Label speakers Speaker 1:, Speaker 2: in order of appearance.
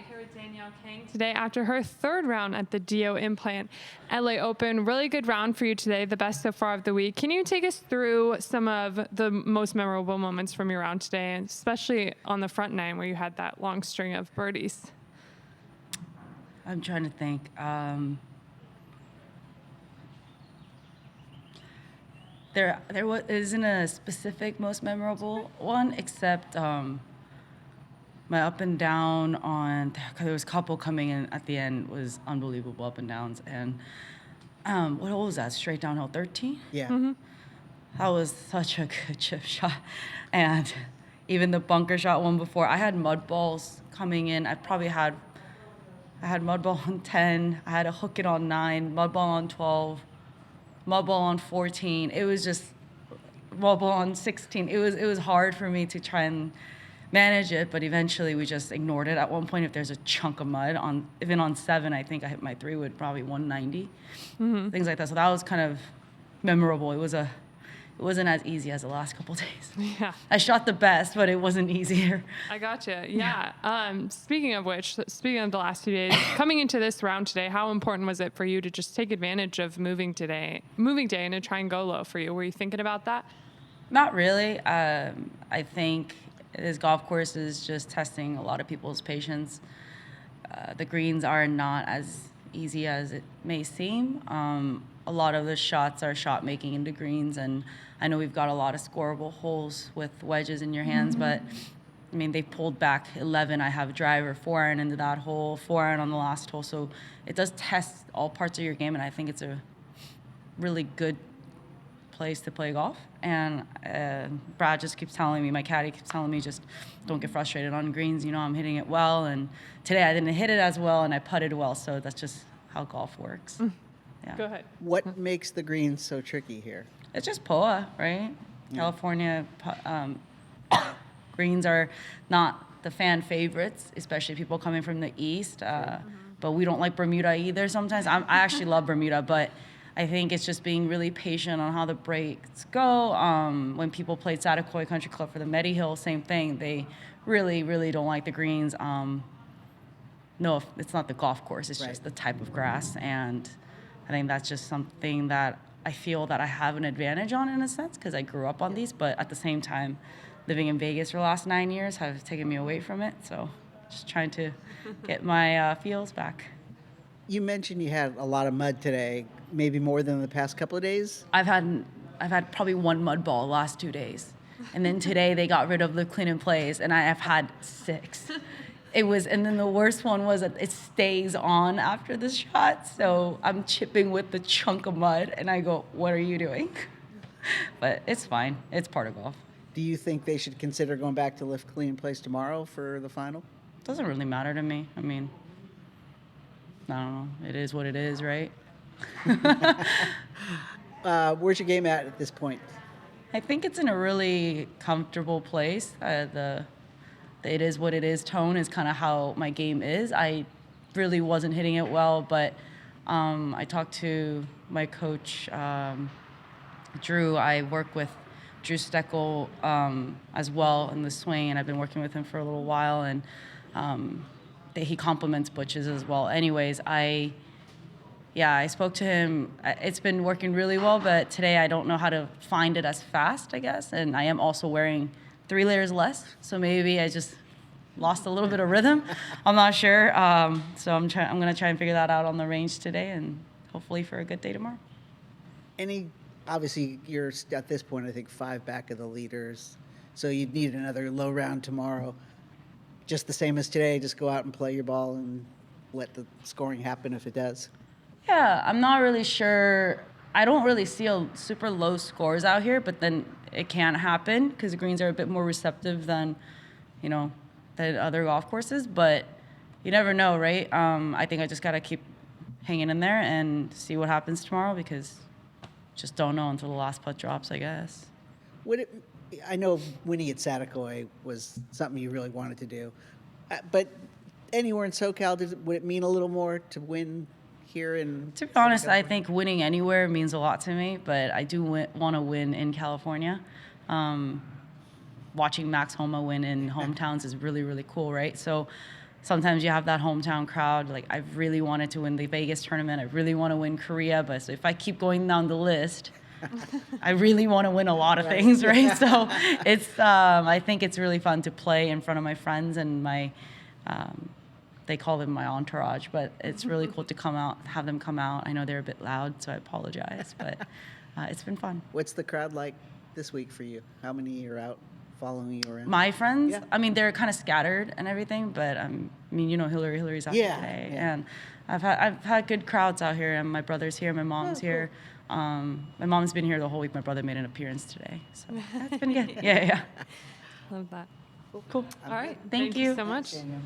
Speaker 1: Here with Danielle Kang today after her third round at the DIO Implant LA Open. Really good round for you today, the best so far of the week. Can you take us through some of the most memorable moments from your round today, and especially on the front nine where you had that long string of birdies?
Speaker 2: I'm trying to think. There isn't a specific most memorable one, except my up and down on, cause there was a couple coming in at the end, was unbelievable up and downs. And what was that, straight downhill 13?
Speaker 3: Yeah.
Speaker 1: Mm-hmm.
Speaker 2: That was such a good chip shot. And even the bunker shot one before, I had mud balls coming in. I had mud ball on 10, I had a hook it on 9, mud ball on 12, mud ball on 14. It was just mud ball on 16. It was hard for me to try and manage it, but eventually we just ignored it. At one point, if there's a chunk of mud even on 7, I think I hit my 3-wood probably 190, things like that. So that was kind of memorable. It wasn't as easy as the last couple of days.
Speaker 1: Yeah.
Speaker 2: I shot the best, but it wasn't easier.
Speaker 1: I gotcha. Yeah. Speaking of the last few days, coming into this round today, how important was it for you to just take advantage of moving day and to try and go low for you? Were you thinking about that?
Speaker 2: Not really. I think this golf course is just testing a lot of people's patience. The greens are not as easy as it may seem. A lot of the shots are shot making into greens, and I know we've got a lot of scoreable holes with wedges in your hands, but I mean, they pulled back 11. I have a driver, 4-iron into that hole, 4-iron on the last hole. So it does test all parts of your game, and I think it's a really good place to play golf. And Brad just keeps telling me, my caddy keeps telling me, just don't get frustrated on greens. You know, I'm hitting it well. And today I didn't hit it as well, and I putted well. So that's just how golf works. Yeah.
Speaker 1: Go ahead.
Speaker 3: What makes the greens so tricky here?
Speaker 2: It's just POA, right?
Speaker 3: Yeah.
Speaker 2: California greens are not the fan favorites, especially people coming from the east. But we don't like Bermuda either sometimes. I actually love Bermuda, but I think it's just being really patient on how the breaks go. When people played Satakoy Country Club for the Medihill, same thing. They really, really don't like the greens. No, it's not the golf course. It's just the type of grass. And I think that's just something that I feel that I have an advantage on in a sense because I grew up on these. But at the same time, living in Vegas for the last 9 years have taken me away from it. So just trying to get my feels back.
Speaker 3: You mentioned you had a lot of mud today, maybe more than the past couple of days.
Speaker 2: I've had probably one mud ball the last 2 days. And then today they got rid of the clean and plays, and I have had 6. And then the worst one was that it stays on after the shot. So I'm chipping with the chunk of mud, and I go, what are you doing? But it's fine. It's part of golf.
Speaker 3: Do you think they should consider going back to lift clean and place tomorrow for the final?
Speaker 2: Doesn't really matter to me. I mean, I don't know. It is what it is, right?
Speaker 3: Where's your game at this point?
Speaker 2: I think it's in a really comfortable place. The it is what it is tone is kind of how my game is. I really wasn't hitting it well, but I talked to my coach, Drew. I work with Drew Steckel as well in the swing, and I've been working with him for a little while, and he compliments Butch's as well. Anyways, I spoke to him. It's been working really well, but today I don't know how to find it as fast, I guess, and I am also wearing 3 layers less, so maybe I just lost a little bit of rhythm. I'm not sure. So I'm going to try and figure that out on the range today, and hopefully for a good day tomorrow.
Speaker 3: Obviously, you're at this point, I think, 5 back of the leaders, so you'd need another low round tomorrow. Just the same as today, just go out and play your ball and let the scoring happen if it does.
Speaker 2: Yeah, I'm not really sure. I don't really see a super low scores out here, but then it can happen because the greens are a bit more receptive than other golf courses. But you never know, right? I think I just got to keep hanging in there and see what happens tomorrow because just don't know until the last putt drops, I guess.
Speaker 3: I know winning at Satakoy was something you really wanted to do, but anywhere in SoCal, would it mean a little more to win here in?
Speaker 2: To be honest, I think winning anywhere means a lot to me, but I do want to win in California. Watching Max Homa win in hometowns is really, really cool, right? So sometimes you have that hometown crowd. Like, I really wanted to win the Vegas tournament. I really want to win Korea. But so if I keep going down the list, I really want to win a lot of things, right? So it's, I think it's really fun to play in front of my friends and my, they call them my entourage, but it's really cool to come out, have them come out. I know they're a bit loud, so I apologize, but it's been fun.
Speaker 3: What's the crowd like this week for you? How many are out following you around?
Speaker 2: My friends,
Speaker 3: Yeah.
Speaker 2: I mean, they're kind of scattered and everything, but I mean, you know, Hillary's out here today, and I've had good crowds out here, and my brother's here, my mom's here. My mom's been here the whole week. My brother made an appearance today, so that's been good. Yeah.
Speaker 1: Love that.
Speaker 2: Cool.
Speaker 1: All right.
Speaker 2: Thank you
Speaker 1: so much.
Speaker 3: Danielle.